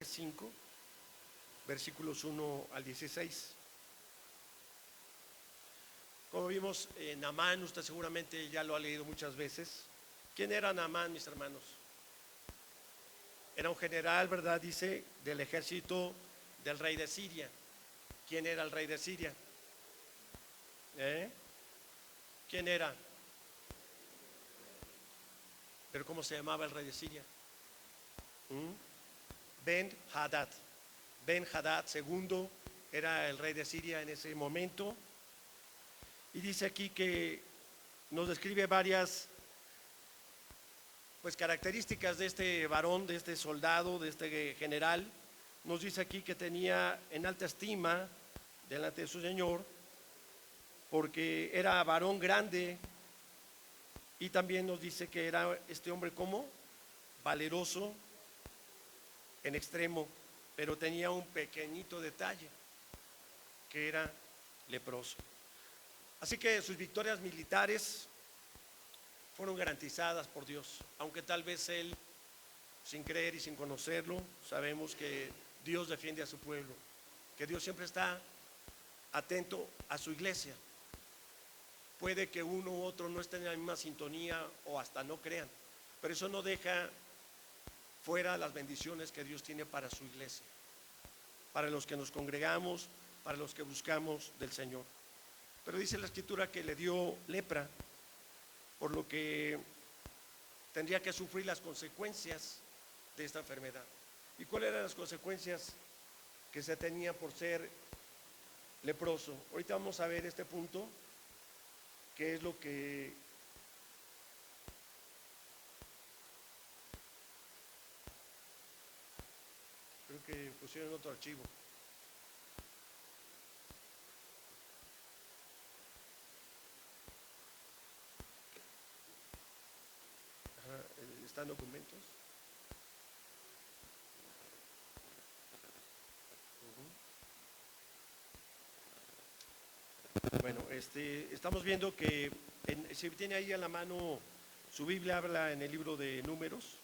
5, versículos 1 al 16. Como vimos, Naamán, usted seguramente ya lo ha leído muchas veces. ¿Quién era Naamán, mis hermanos? Era un general, ¿verdad? Dice, del ejército del rey de Siria. ¿Quién era el rey de Siria? ¿Quién era? ¿Pero cómo se llamaba el rey de Siria? Ben-Hadad. Ben-Hadad II era el rey de Siria en ese momento. Y dice aquí que nos describe varias características de este varón, de este soldado, de este general. Nos dice aquí que tenía en alta estima delante de su señor, porque era varón grande, y también nos dice que era este hombre como valeroso en extremo, pero tenía un pequeñito detalle, que era leproso. Así que sus victorias militares fueron garantizadas por Dios, aunque tal vez él, sin creer y sin conocerlo, sabemos que Dios defiende a su pueblo, que Dios siempre está atento a su iglesia. Puede que uno u otro no esté en la misma sintonía o hasta no crean, pero eso no deja fuera las bendiciones que Dios tiene para su iglesia, para los que nos congregamos, para los que buscamos del Señor. Pero dice la Escritura que le dio lepra, por lo que tendría que sufrir las consecuencias de esta enfermedad. ¿Y cuáles eran las consecuencias que se tenía por ser leproso? Ahorita vamos a ver este punto, que es lo que creo que pusieron en otro archivo. ¿Están documentos? Bueno, estamos viendo que si tiene ahí a la mano su Biblia, habla en el libro de Números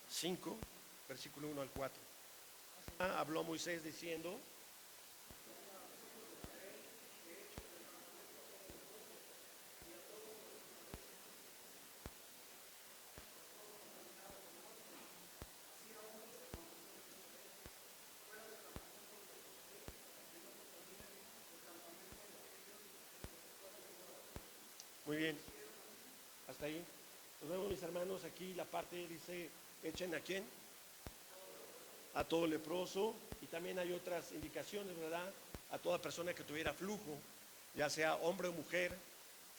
5, versículo 1 al 4. Habló Moisés diciendo: muy bien, hasta ahí. Nos vemos, mis hermanos. Aquí la parte dice: echen a quién, a todo leproso. Y también hay otras indicaciones, ¿verdad? A toda persona que tuviera flujo, ya sea hombre o mujer,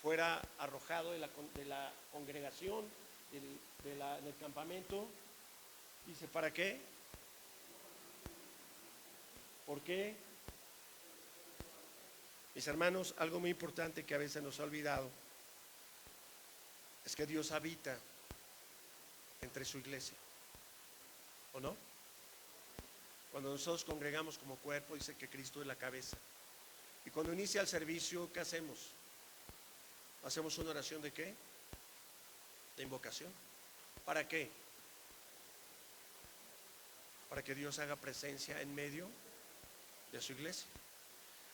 fuera arrojado de la congregación, en el campamento. Dice: ¿para qué? ¿Por qué? Mis hermanos, algo muy importante que a veces nos ha olvidado es que Dios habita entre su iglesia, ¿o no? Cuando nosotros congregamos como cuerpo, dice que Cristo es la cabeza. Y cuando inicia el servicio, ¿qué hacemos? ¿Hacemos una oración de qué? De invocación. ¿Para qué? Para que Dios haga presencia en medio de su iglesia.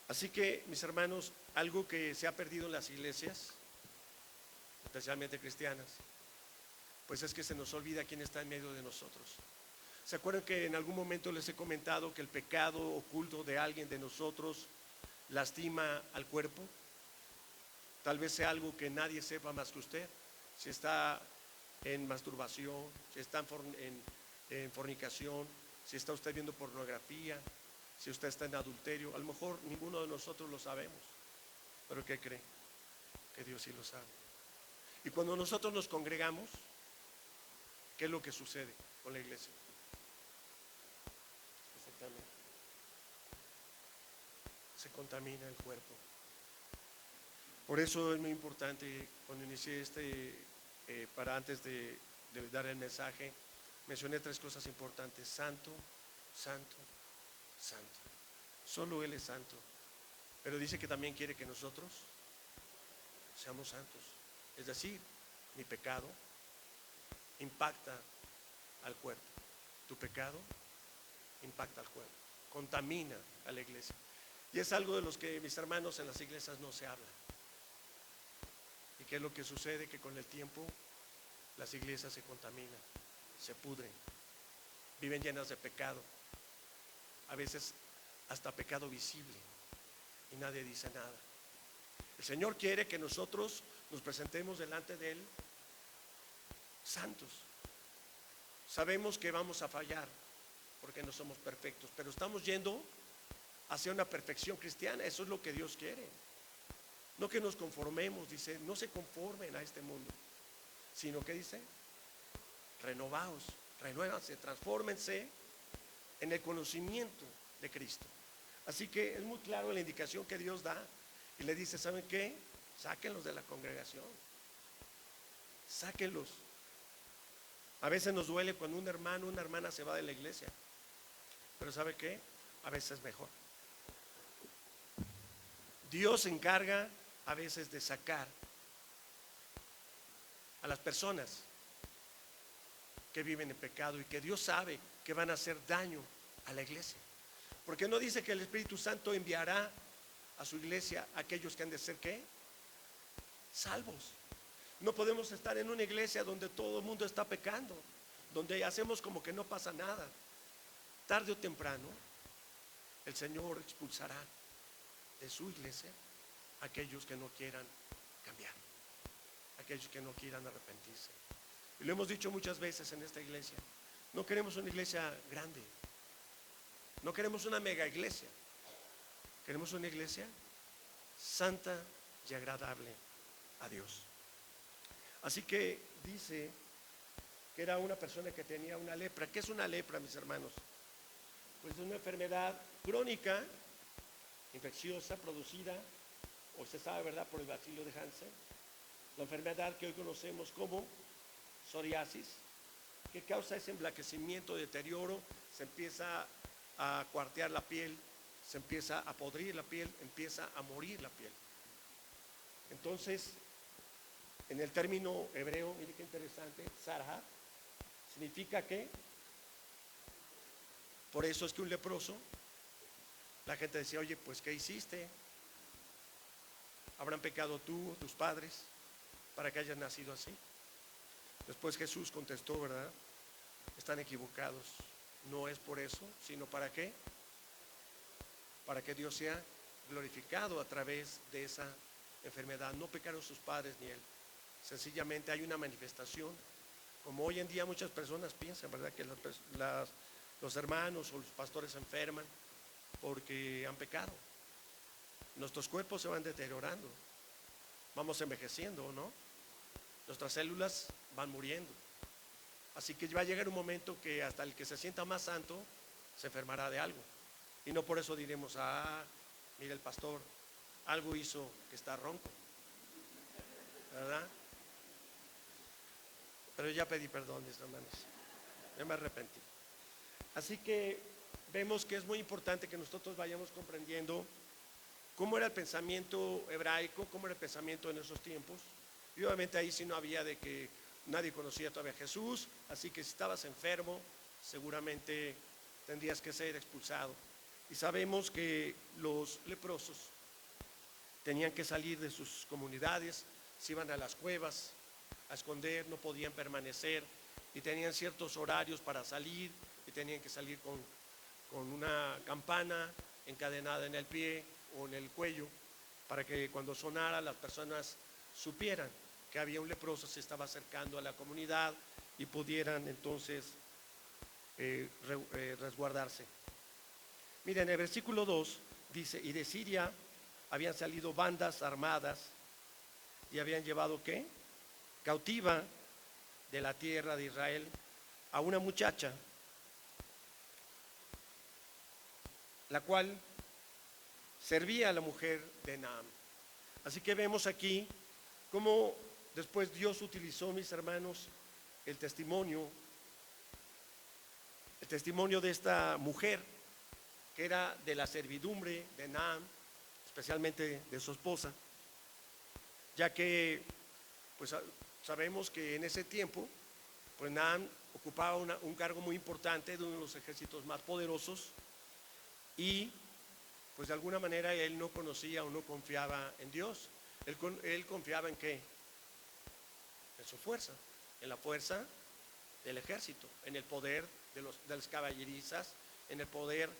Así que, mis hermanos, algo que se ha perdido en las iglesias, especialmente cristianas, pues es que se nos olvida quién está en medio de nosotros. ¿Se acuerdan que en algún momento les he comentado que el pecado oculto de alguien de nosotros lastima al cuerpo? Tal vez sea algo que nadie sepa más que usted. Si está en masturbación, si está en fornicación, si está usted viendo pornografía, si usted está en adulterio, a lo mejor ninguno de nosotros lo sabemos. ¿Pero qué cree? Que Dios sí lo sabe. Y cuando nosotros nos congregamos, ¿qué es lo que sucede con la iglesia? Exactamente. Se contamina el cuerpo. Por eso es muy importante, cuando inicié para antes de dar el mensaje, mencioné 3 cosas importantes: santo, santo, santo. Solo Él es santo, pero dice que también quiere que nosotros seamos santos. Es decir, mi pecado impacta al cuerpo. Tu pecado impacta al cuerpo, contamina a la iglesia. Y es algo de los que, mis hermanos, en las iglesias no se habla. ¿Y qué es lo que sucede? Que con el tiempo las iglesias se contaminan, se pudren, viven llenas de pecado, a veces hasta pecado visible, y nadie dice nada. El Señor quiere que nosotros nos presentemos delante de Él santos. Sabemos que vamos a fallar porque no somos perfectos, pero estamos yendo hacia una perfección cristiana. Eso es lo que Dios quiere. No que nos conformemos, dice, no se conformen a este mundo, sino que dice, renovaos, renuévanse, transfórmense en el conocimiento de Cristo. Así que es muy claro la indicación que Dios da y le dice, ¿saben qué? Sáquenlos de la congregación, sáquenlos. A veces nos duele cuando un hermano, una hermana se va de la iglesia, pero ¿sabe qué? A veces es mejor. Dios se encarga a veces de sacar a las personas que viven en pecado y que Dios sabe que van a hacer daño a la iglesia. Porque no dice que el Espíritu Santo enviará a su iglesia a aquellos que han de ser ¿qué? Salvos. No podemos estar en una iglesia donde todo el mundo está pecando, donde hacemos como que no pasa nada. Tarde o temprano el Señor expulsará de su iglesia a aquellos que no quieran cambiar, aquellos que no quieran arrepentirse. Y lo hemos dicho muchas veces en esta iglesia, no queremos una iglesia grande, no queremos una mega iglesia, queremos una iglesia santa y agradable a Dios. Así que dice que era una persona que tenía una lepra. ¿Qué es una lepra, mis hermanos? Pues es una enfermedad crónica, infecciosa, producida, o se sabe, ¿verdad?, por el bacilo de Hansen. La enfermedad que hoy conocemos como psoriasis, que causa ese emblanquecimiento, deterioro, se empieza a cuartear la piel, se empieza a podrir la piel, empieza a morir la piel. Entonces, en el término hebreo, mire qué interesante, sarha, significa que, por eso es que un leproso, la gente decía, oye, pues ¿qué hiciste? ¿Habrán pecado tú o tus padres para que hayas nacido así? Después Jesús contestó, ¿verdad? Están equivocados, no es por eso, sino ¿para qué? Para que Dios sea glorificado a través de esa enfermedad. No pecaron sus padres ni él. Sencillamente hay una manifestación, como hoy en día muchas personas piensan, ¿verdad?, que los hermanos o los pastores se enferman porque han pecado. Nuestros cuerpos se van deteriorando, vamos envejeciendo, ¿no? Nuestras células van muriendo. Así que va a llegar un momento que hasta el que se sienta más santo se enfermará de algo. Y no por eso diremos, mira el pastor, algo hizo que está ronco, ¿verdad? Pero ya pedí perdón, mis hermanos, ya me arrepentí. Así que vemos que es muy importante que nosotros vayamos comprendiendo cómo era el pensamiento hebraico, cómo era el pensamiento en esos tiempos. Y obviamente ahí sí no había de que nadie conocía todavía a Jesús, así que si estabas enfermo, seguramente tendrías que ser expulsado. Y sabemos que los leprosos tenían que salir de sus comunidades, se iban a las cuevas a esconder, no podían permanecer y tenían ciertos horarios para salir y tenían que salir con una campana encadenada en el pie o en el cuello para que cuando sonara las personas supieran que había un leproso, se estaba acercando a la comunidad y pudieran entonces resguardarse. Miren, en el versículo 2 dice, y de Siria habían salido bandas armadas y habían llevado ¿qué? Cautiva de la tierra de Israel a una muchacha, la cual servía a la mujer de Naam. Así que vemos aquí cómo después Dios utilizó, mis hermanos, el testimonio de esta mujer, que era de la servidumbre de Naam, especialmente de su esposa, ya que pues sabemos que en ese tiempo pues Naam ocupaba un cargo muy importante de uno de los ejércitos más poderosos y pues de alguna manera él no conocía o no confiaba en Dios. Él confiaba en qué, en su fuerza, en la fuerza del ejército, en el poder de las caballerizas, en el poder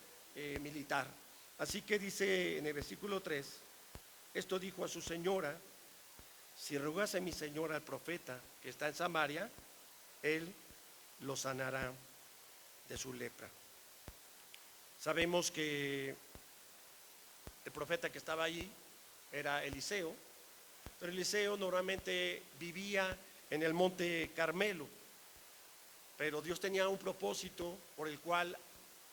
militar. Así que dice en el versículo 3, esto dijo a su señora: si rogase mi señora al profeta que está en Samaria, él lo sanará de su lepra. Sabemos que el profeta que estaba allí era Eliseo, pero Eliseo normalmente vivía en el monte Carmelo, pero Dios tenía un propósito por el cual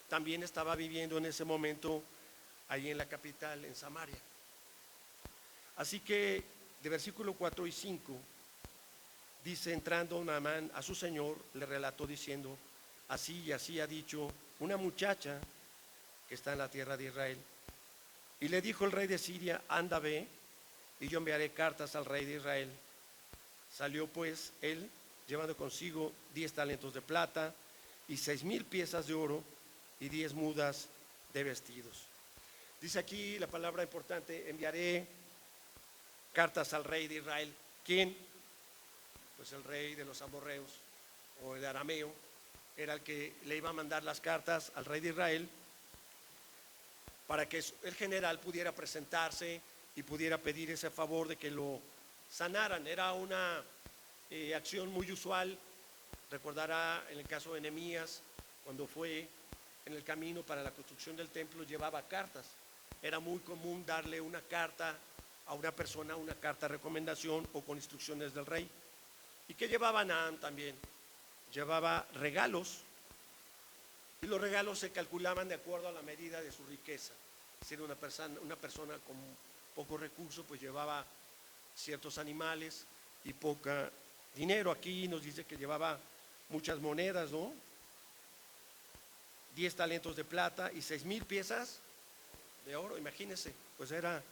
también estaba viviendo en ese momento allí en la capital, en Samaria. Así que de versículo 4 y 5 dice: entrando Naamán a su señor, le relató diciendo: así y así ha dicho una muchacha que está en la tierra de Israel. Y le dijo el rey de Siria: anda, ve, y yo enviaré cartas al rey de Israel. Salió pues él, llevando consigo 10 talentos de plata y 6,000 piezas de oro y 10 mudas de vestidos. Dice aquí la palabra importante: enviaré cartas al rey de Israel. ¿Quién? Pues el rey de los amorreos o el arameo era el que le iba a mandar las cartas al rey de Israel para que el general pudiera presentarse y pudiera pedir ese favor de que lo sanaran. Era una acción muy usual. Recordará en el caso de Nehemías, cuando fue en el camino para la construcción del templo, llevaba cartas. Era muy común darle una carta a una persona, una carta de recomendación o con instrucciones del rey. ¿Y qué llevaba Naamán también? Llevaba regalos, y los regalos se calculaban de acuerdo a la medida de su riqueza. Si era una persona con pocos recursos, pues llevaba ciertos animales y poca dinero. Aquí nos dice que llevaba muchas monedas, ¿no? 10 talentos de plata y 6,000 piezas de oro, imagínense, pues era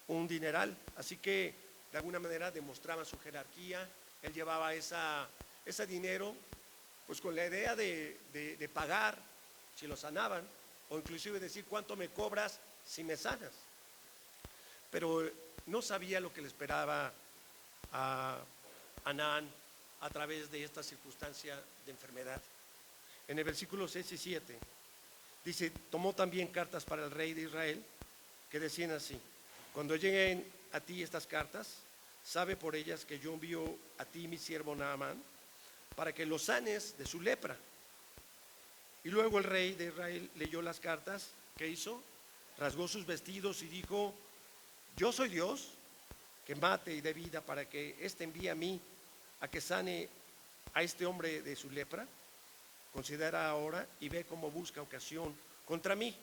un dineral. Así que de alguna manera demostraba su jerarquía. Él llevaba ese dinero pues con la idea de pagar si lo sanaban, o inclusive decir: ¿cuánto me cobras si me sanas? Pero no sabía lo que le esperaba a Naamán a través de esta circunstancia de enfermedad. En el versículo 6 y 7 dice: tomó también cartas para el rey de Israel que decían así: cuando lleguen a ti estas cartas, sabe por ellas que yo envío a ti mi siervo Naamán para que lo sanes de su lepra. Y luego el rey de Israel leyó las cartas. ¿Qué hizo? Rasgó sus vestidos y dijo: yo soy Dios que mate y dé vida para que éste envíe a mí a que sane a este hombre de su lepra. Considera ahora y ve cómo busca ocasión contra mí.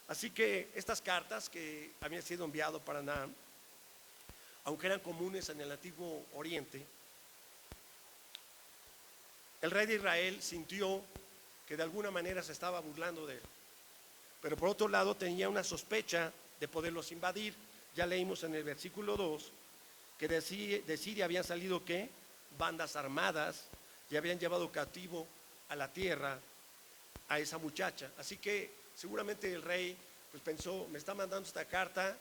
Así que estas cartas que habían sido enviadas para Naamán, aunque eran comunes en el Antiguo Oriente, el rey de Israel sintió que de alguna manera se estaba burlando de él, pero por otro lado tenía una sospecha de poderlos invadir. Ya leímos en el versículo 2 que de Siria habían salido ¿qué? Bandas armadas y habían llevado cautivo a la tierra a esa muchacha. Así que seguramente el rey pues pensó: me está mandando esta carta,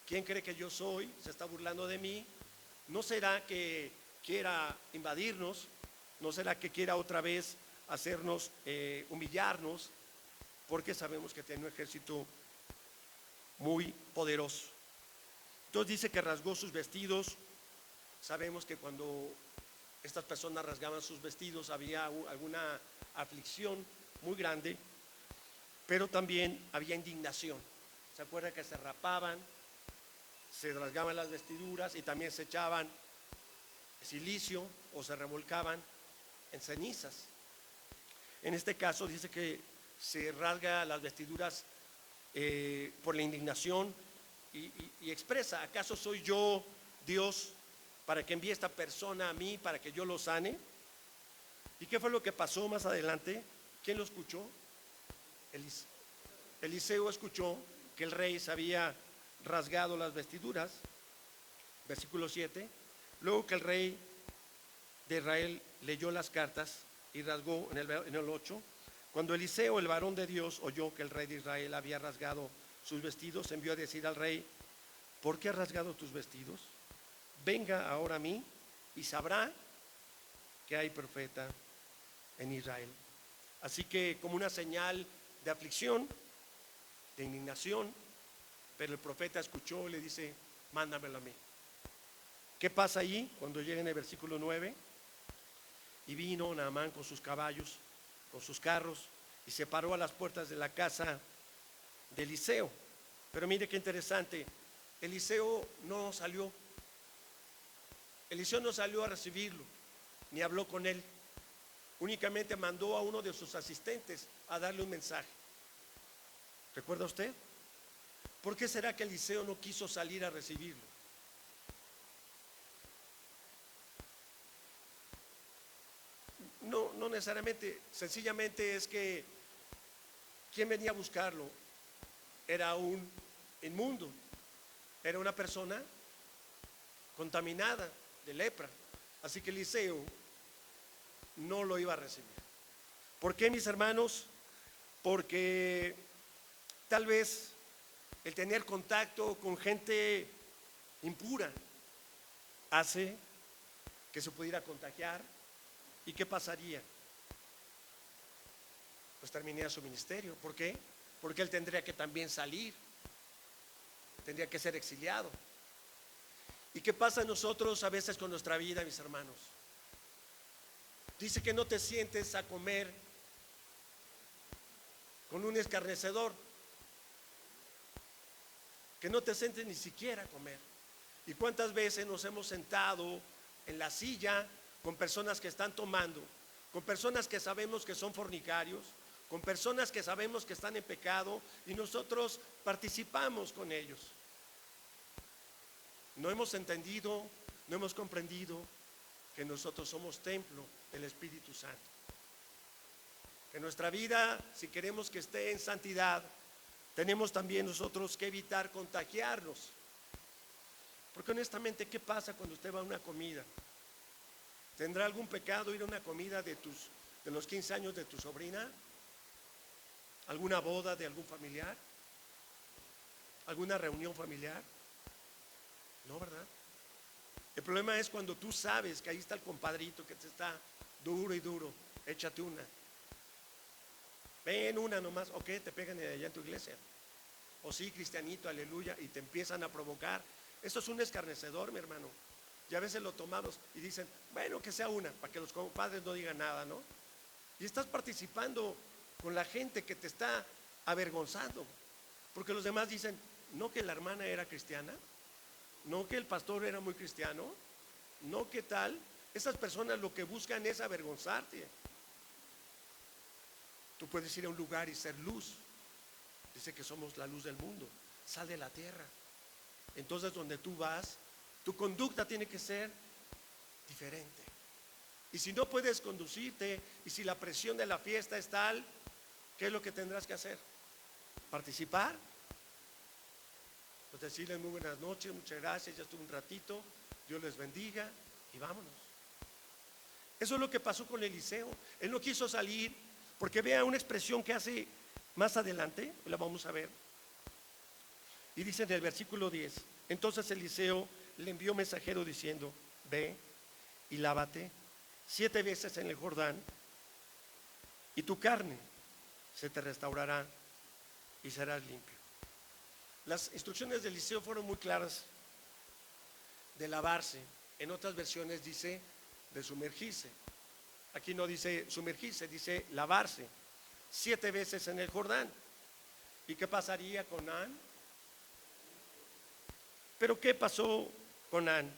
¿quién cree que yo soy? Se está burlando de mí. ¿No será que quiera invadirnos? ¿No será que quiera otra vez hacernos humillarnos? Porque sabemos que tiene un ejército muy poderoso. Entonces dice que rasgó sus vestidos. Sabemos que cuando estas personas rasgaban sus vestidos había alguna aflicción muy grande, pero también había indignación. ¿Se acuerdan que se rapaban, se rasgaban las vestiduras y también se echaban silicio o se revolcaban en cenizas? En este caso dice que se rasga las vestiduras por la indignación y expresa: ¿acaso soy yo Dios para que envíe esta persona a mí para que yo lo sane? ¿Y qué fue lo que pasó más adelante? ¿Quién lo escuchó? Eliseo escuchó que el rey se había rasgado las vestiduras. Versículo 7. Luego que el rey de Israel leyó las cartas y rasgó en el 8. Cuando Eliseo, el varón de Dios, oyó que el rey de Israel había rasgado sus vestidos, envió a decir al rey: ¿por qué has rasgado tus vestidos? Venga ahora a mí y sabrá que hay profeta en Israel. Así que, como una señal de aflicción, de indignación, pero el profeta escuchó y le dice: mándamelo a mí. ¿Qué pasa allí? Cuando llega en el versículo 9: y vino Naamán con sus caballos, con sus carros, y se paró a las puertas de la casa de Eliseo. Pero mire qué interesante, Eliseo no salió a recibirlo, ni habló con él. Únicamente mandó a uno de sus asistentes a darle un mensaje. ¿Recuerda usted? ¿Por qué será que Eliseo no quiso salir a recibirlo? No necesariamente, sencillamente es que quien venía a buscarlo era un inmundo, era una persona contaminada de lepra. Así que Eliseo no lo iba a recibir. ¿Por qué, mis hermanos? Porque tal vez el tener contacto con gente impura hace que se pudiera contagiar. ¿Y qué pasaría? Pues terminaría su ministerio. ¿Por qué? Porque él tendría que también salir, tendría que ser exiliado. ¿Y qué pasa nosotros a veces con nuestra vida, mis hermanos? Dice que no te sientes a comer con un escarnecedor, que no te sientes ni siquiera a comer. ¿Y cuántas veces nos hemos sentado en la silla con personas que están tomando, con personas que sabemos que son fornicarios, con personas que sabemos que están en pecado, y nosotros participamos con ellos? No hemos entendido, no hemos comprendido que nosotros somos templo del Espíritu Santo. Que nuestra vida, si queremos que esté en santidad, tenemos también nosotros que evitar contagiarnos. Porque honestamente, ¿qué pasa cuando usted va a una comida? ¿Tendrá algún pecado ir a una comida de los 15 años de tu sobrina? ¿Alguna boda de algún familiar? ¿Alguna reunión familiar? No, ¿verdad? El problema es cuando tú sabes que ahí está el compadrito que te está duro y duro. Échate una. Ven una nomás. ¿O qué? Te pegan allá en tu iglesia. O sí, cristianito, aleluya, y te empiezan a provocar. Eso es un escarnecedor, mi hermano. Y a veces lo tomamos y dicen: bueno, que sea una, para que los compadres no digan nada, ¿no? Y estás participando con la gente que te está avergonzando, porque los demás dicen: no, que la hermana era cristiana, no, que el pastor era muy cristiano, no, que tal. Esas personas lo que buscan es avergonzarte. Tú puedes ir a un lugar y ser luz. Dice que somos la luz del mundo, sal de la tierra. Entonces, donde tú vas, tu conducta tiene que ser diferente. Y si no puedes conducirte, y si la presión de la fiesta es tal, ¿qué es lo que tendrás que hacer? ¿Participar? Pues decirles: muy buenas noches, muchas gracias, ya estuve un ratito, Dios les bendiga, y vámonos. Eso es lo que pasó con Eliseo. Él no quiso salir, porque vea una expresión que hace más adelante, la vamos a ver. Y dice en el versículo 10: entonces Eliseo le envió mensajero diciendo: ve y lávate 7 veces en el Jordán, y tu carne se te restaurará y serás limpio. Las instrucciones de Eliseo fueron muy claras: de lavarse. En otras versiones dice de sumergirse. Aquí no dice sumergirse, dice lavarse 7 veces en el Jordán. ¿Y qué pasaría con Naamán? Pero ¿qué pasó con Naamán?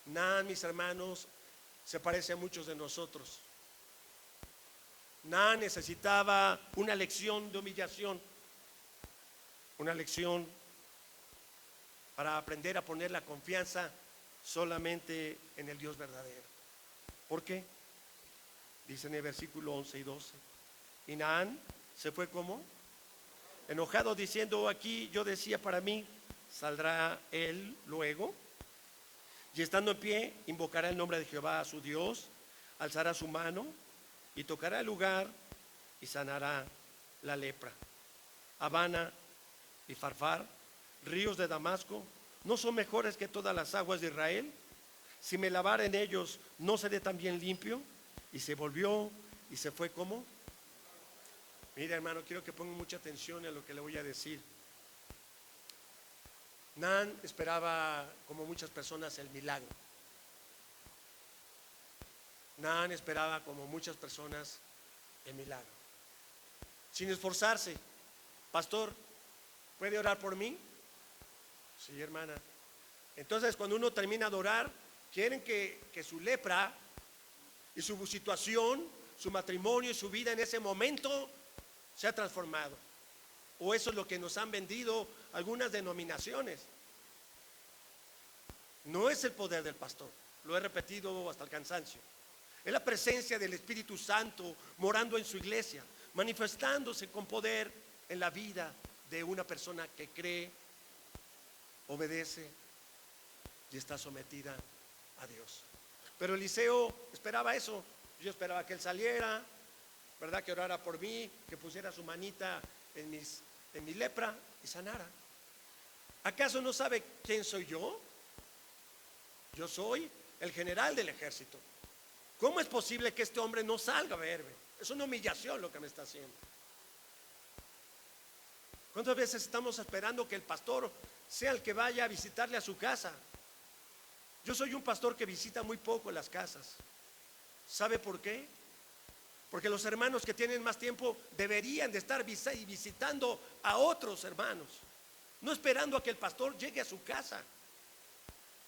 Naamán, mis hermanos, se parece a muchos de nosotros. Naamán necesitaba una lección de humillación, una lección para aprender a poner la confianza solamente en el Dios verdadero. ¿Por qué? Dice en el versículo 11 y 12: y Naamán se fue como enojado, diciendo: aquí yo decía para mí, saldrá él luego, y estando en pie invocará el nombre de Jehová su Dios, alzará su mano y tocará el lugar y sanará la lepra. Habana y Farfar, ríos de Damasco, ¿no son mejores que todas las aguas de Israel? Si me lavara en ellos, ¿no seré también limpio? Y se volvió y se fue como. Mira, hermano, quiero que pongan mucha atención a lo que le voy a decir. Nan esperaba, como muchas personas, el milagro. Nan esperaba, como muchas personas, el milagro. Sin esforzarse. Pastor, ¿puede orar por mí? Sí, hermana. Entonces, cuando uno termina de orar, quieren que su lepra y su situación, su matrimonio y su vida en ese momento sea transformado. O eso es lo que nos han vendido algunas denominaciones. No es el poder del pastor, lo he repetido hasta el cansancio. Es la presencia del Espíritu Santo morando en su iglesia, manifestándose con poder en la vida de una persona que cree, obedece y está sometida a Dios. Pero Eliseo esperaba eso. Yo esperaba que él saliera, ¿verdad? Que orara por mí, que pusiera su manita en mi lepra y sanara. ¿Acaso no sabe quién soy yo? Yo soy el general del ejército. ¿Cómo es posible que este hombre no salga a verme? Es una humillación lo que me está haciendo. ¿Cuántas veces estamos esperando que el pastor sea el que vaya a visitarle a su casa? Yo soy un pastor que visita muy poco las casas. ¿Sabe por qué? Porque los hermanos que tienen más tiempo deberían de estar visitando a otros hermanos, no esperando a que el pastor llegue a su casa.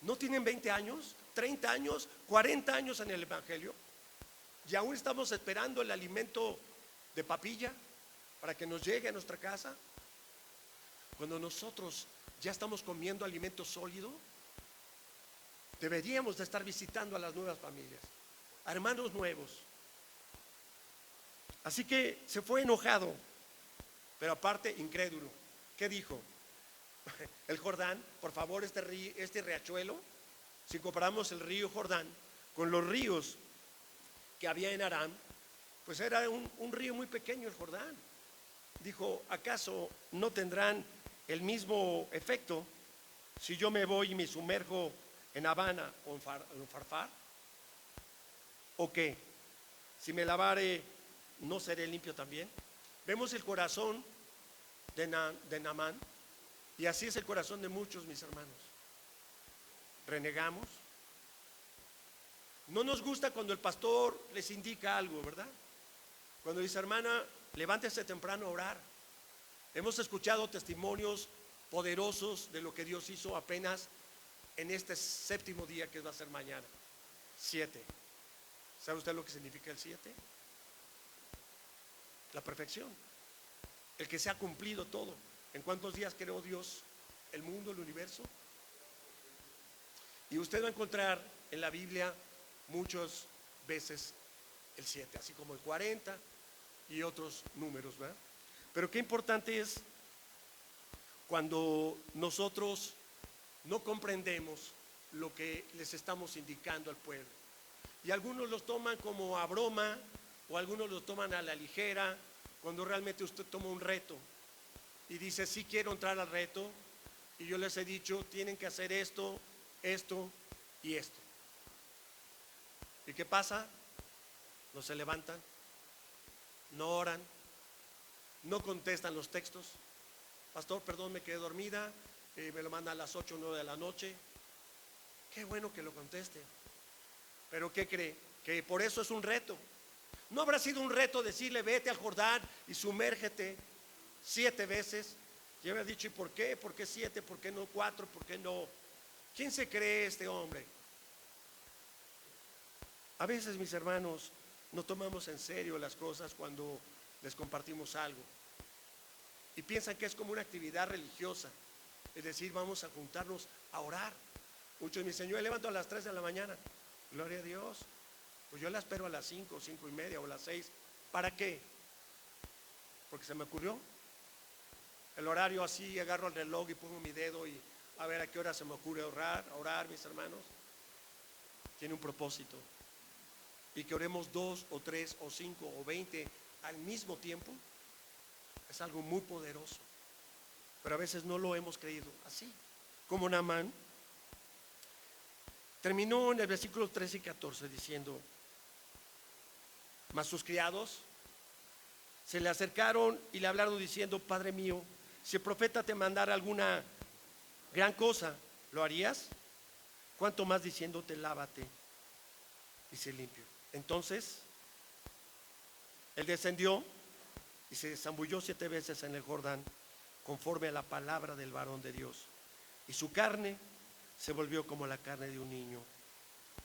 ¿No tienen 20 años, 30 años, 40 años en el evangelio? Y aún estamos esperando el alimento de papilla para que nos llegue a nuestra casa. Cuando nosotros ya estamos comiendo alimento sólido, deberíamos de estar visitando a las nuevas familias, a hermanos nuevos. Así que se fue enojado, pero aparte incrédulo. ¿Qué dijo? El Jordán, por favor, este riachuelo, si comparamos el río Jordán con los ríos que había en Aram, pues era un río muy pequeño el Jordán. Dijo, ¿acaso no tendrán el mismo efecto si yo me voy y me sumerjo en Habana o en Farfar? ¿O qué? Si me lavare, ¿no seré limpio también? Vemos el corazón de Naamán, y así es el corazón de muchos, mis hermanos. Renegamos. No nos gusta cuando el pastor les indica algo, ¿verdad? Cuando dice, hermana, levántese temprano a orar. Hemos escuchado testimonios poderosos de lo que Dios hizo apenas en este séptimo día que va a ser mañana. 7. ¿Sabe usted lo que significa el 7? La perfección. El que se ha cumplido todo. ¿En cuántos días creó Dios el mundo, el universo? Y usted va a encontrar en la Biblia muchas veces el 7, así como el 40 y otros números, ¿verdad? Pero qué importante es cuando nosotros no comprendemos lo que les estamos indicando al pueblo. Y algunos los toman como a broma, o algunos los toman a la ligera, cuando realmente usted toma un reto y dice, sí quiero entrar al reto, y yo les he dicho, tienen que hacer esto, esto y esto. ¿Y qué pasa? No se levantan, no oran, no contestan los textos. Pastor, perdón, me quedé dormida, me lo manda a las 8 o 9 de la noche. Qué bueno que lo conteste. Pero ¿qué cree? Que por eso es un reto. ¿No habrá sido un reto decirle, vete al Jordán y sumérgete 7 veces? Yo había dicho, ¿y por qué? ¿Por qué 7? ¿Por qué no 4? ¿Por qué no? ¿Quién se cree este hombre? A veces, mis hermanos, no tomamos en serio las cosas cuando les compartimos algo. Y piensan que es como una actividad religiosa. Es decir, vamos a juntarnos a orar. Muchos me dicen, yo me levanto a las 3 de la mañana. Gloria a Dios. Pues yo la espero a las 5, 5 y media o a las 6. ¿Para qué? Porque se me ocurrió. El horario así, agarro el reloj y pongo mi dedo y a ver a qué hora se me ocurre orar, mis hermanos. Tiene un propósito. y que oremos 2 o 3 o 5 o 20 al mismo tiempo, es algo muy poderoso. Pero a veces no lo hemos creído así. Como Naamán terminó en el versículo 13 y 14 diciendo: mas sus criados se le acercaron y le hablaron diciendo: Padre mío, si el profeta te mandara alguna gran cosa, ¿lo harías? Cuanto más diciéndote: lávate y sé limpio. Entonces él descendió y se zambulló 7 veces en el Jordán, conforme a la palabra del varón de Dios, y su carne se volvió como la carne de un niño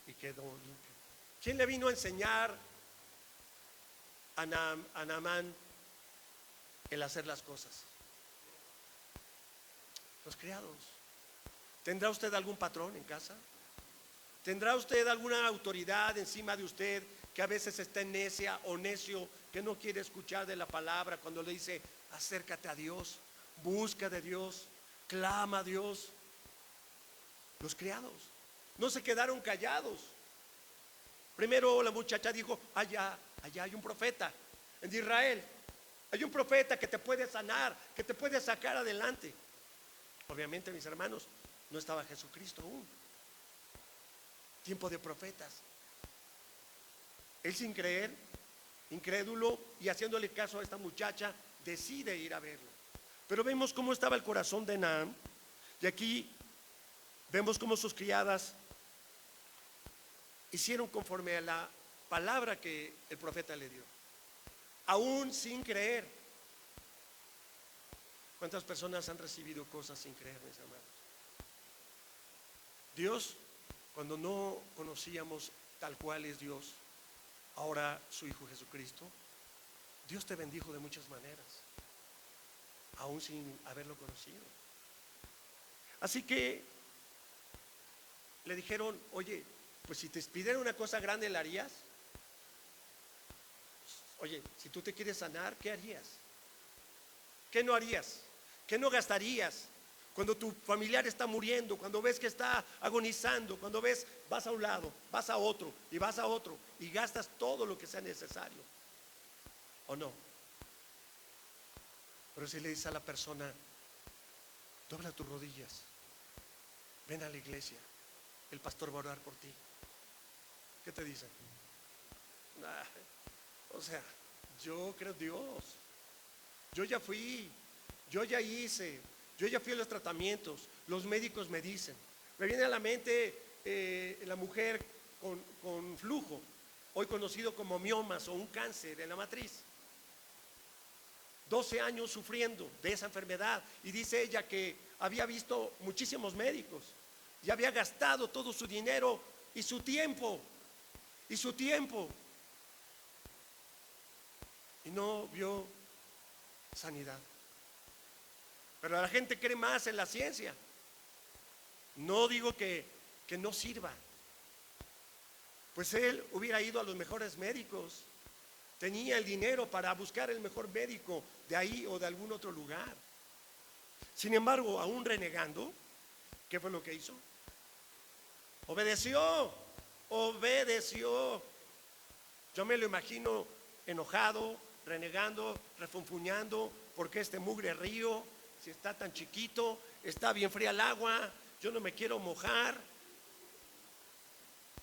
y quedó limpio. ¿Quién le vino a enseñar a Naamán el hacer las cosas? Los criados. ¿Tendrá usted algún patrón en casa? ¿Tendrá usted alguna autoridad encima de usted que a veces está necia o necio, que no quiere escuchar de la palabra cuando le dice: acércate a Dios, busca de Dios, clama a Dios? Los criados no se quedaron callados. Primero la muchacha dijo: allá hay un profeta en Israel, hay un profeta que te puede sanar, que te puede sacar adelante. Obviamente, mis hermanos, no estaba Jesucristo aún. Tiempo de profetas. Él, sin creer, incrédulo y haciéndole caso a esta muchacha, decide ir a verlo. Pero vemos cómo estaba el corazón de Naamán, y aquí vemos cómo sus criadas hicieron conforme a la palabra que el profeta le dio, aún sin creer. ¿Cuántas personas han recibido cosas sin creer, mis hermanos? Dios, cuando no conocíamos tal cual es Dios, ahora su Hijo Jesucristo, Dios te bendijo de muchas maneras, aún sin haberlo conocido. Así que le dijeron: oye, pues si te pidieran una cosa grande, ¿la harías? Oye, si tú te quieres sanar, ¿qué harías? ¿Qué no harías? ¿Qué no gastarías? Cuando tu familiar está muriendo, cuando ves que está agonizando, cuando ves, vas a un lado, vas a otro y vas a otro y gastas todo lo que sea necesario, ¿o no? Pero si le dices a la persona: dobla tus rodillas, ven a la iglesia, el pastor va a orar por ti, ¿qué te dicen? O sea, yo creo en Dios, yo ya fui, yo ya hice, yo ya fui a los tratamientos, los médicos me dicen. Me viene a la mente la mujer con flujo, hoy conocido como miomas o un cáncer en la matriz. 12 años sufriendo de esa enfermedad, y dice ella que había visto muchísimos médicos y había gastado todo su dinero y su tiempo, y no vio sanidad. Pero la gente cree más en la ciencia. No digo que no sirva, pues él hubiera ido a los mejores médicos, tenía el dinero para buscar el mejor médico de ahí o de algún otro lugar. Sin embargo, aún renegando, ¿qué fue lo que hizo? Obedeció. Yo me lo imagino enojado, renegando, refunfuñando: porque este mugre río, si está tan chiquito, está bien fría el agua, yo no me quiero mojar,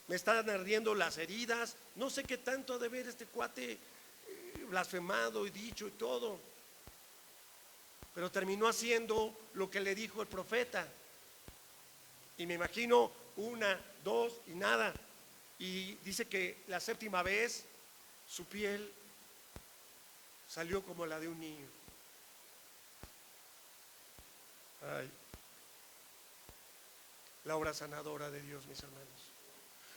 me están ardiendo las heridas, no sé qué tanto ha de ver este cuate blasfemado y dicho y todo. Pero terminó haciendo lo que le dijo el profeta, y me imagino 1, 2 y nada, y dice que la 7ª vez su piel salió como la de un niño. Ay, la obra sanadora de Dios, mis hermanos.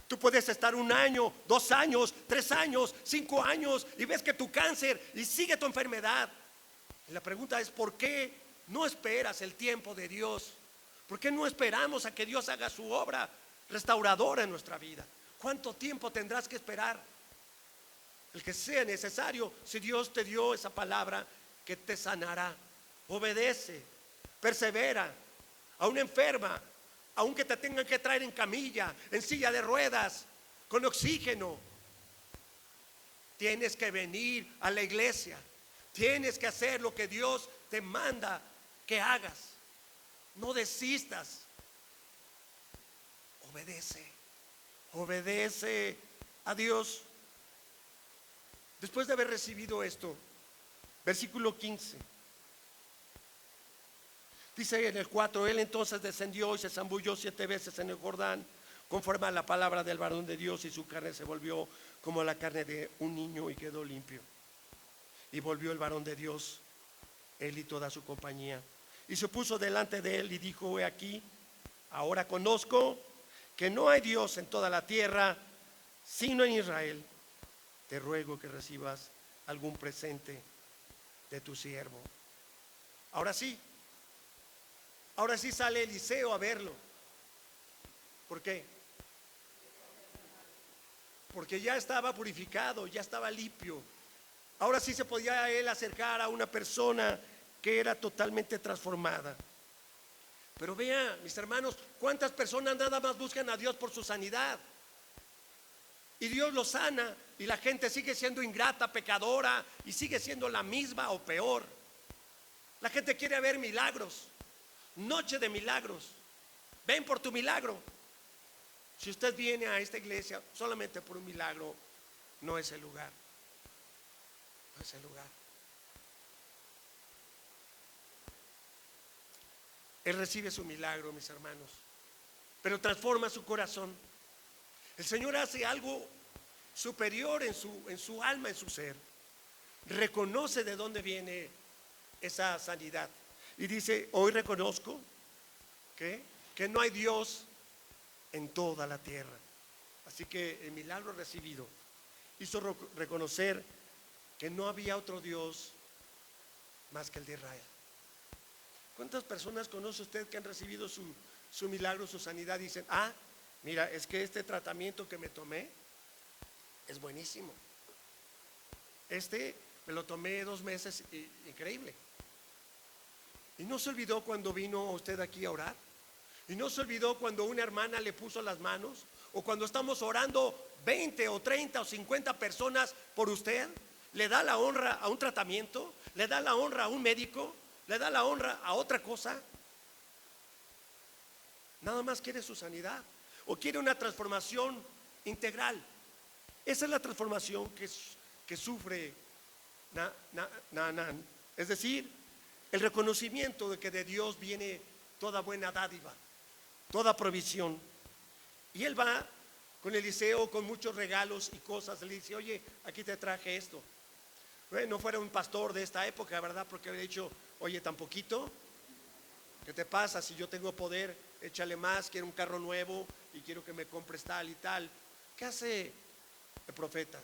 Tú puedes estar 1 año, 2 años, 3 años, 5 años y ves que tu cáncer y sigue tu enfermedad. Y la pregunta es: ¿por qué no esperas el tiempo de Dios? ¿Por qué no esperamos a que Dios haga su obra restauradora en nuestra vida? ¿Cuánto tiempo tendrás que esperar? El que sea necesario. Si Dios te dio esa palabra que te sanará, obedece, persevera. Aún enferma, aunque te tengan que traer en camilla, en silla de ruedas, con oxígeno, Tienes que venir a la iglesia. Tienes que hacer lo que Dios te manda que hagas. No desistas. Obedece. Obedece a Dios. Después de haber recibido esto, versículo 15. Dice en el 4: Él entonces descendió y se zambulló 7 veces en el Jordán, conforme a la palabra del varón de Dios, y su carne se volvió como la carne de un niño y quedó limpio. Y volvió el varón de Dios, él y toda su compañía, y se puso delante de él y dijo: he aquí, ahora conozco que no hay Dios en toda la tierra, sino en Israel. Te ruego que recibas algún presente de tu siervo. Ahora sí sale Eliseo a verlo. ¿Por qué? Porque ya estaba purificado, ya estaba limpio. Ahora sí se podía él acercar a una persona que era totalmente transformada. Pero vea, mis hermanos, cuántas personas nada más buscan a Dios por su sanidad, y Dios lo sana, y la gente sigue siendo ingrata, pecadora, y sigue siendo la misma o peor. La gente quiere ver milagros, noche de milagros. Ven por tu milagro. Si usted viene a esta iglesia solamente por un milagro, no es el lugar. No es el lugar. Él recibe su milagro, mis hermanos, pero transforma su corazón. El Señor hace algo superior en su alma, en su ser. Reconoce de dónde viene esa sanidad y dice: hoy reconozco que no hay Dios en toda la tierra. Así que el milagro recibido hizo reconocer que no había otro Dios más que el de Israel. ¿Cuántas personas conoce usted que han recibido su milagro, su sanidad? Dicen: mira, es que este tratamiento que me tomé es buenísimo. Me lo tomé 2 meses, increíble. Y no se olvidó cuando vino usted aquí a orar. Y no se olvidó cuando una hermana le puso las manos, o cuando estamos orando 20 o 30 o 50 personas por usted. Le da la honra a un tratamiento, le da la honra a un médico, le da la honra a otra cosa. Nada más quiere su sanidad, o quiere una transformación integral. Esa es la transformación que sufre Naamán. Es decir, el reconocimiento de que de Dios viene toda buena dádiva, toda provisión. Y él va con Eliseo con muchos regalos y cosas. Le dice: oye, aquí te traje esto. No fuera un pastor de esta época, ¿verdad? Porque había dicho: oye, tan poquito, ¿qué te pasa? Si yo tengo poder, échale más. Quiero un carro nuevo y quiero que me compres tal y tal. ¿Qué hace el profeta?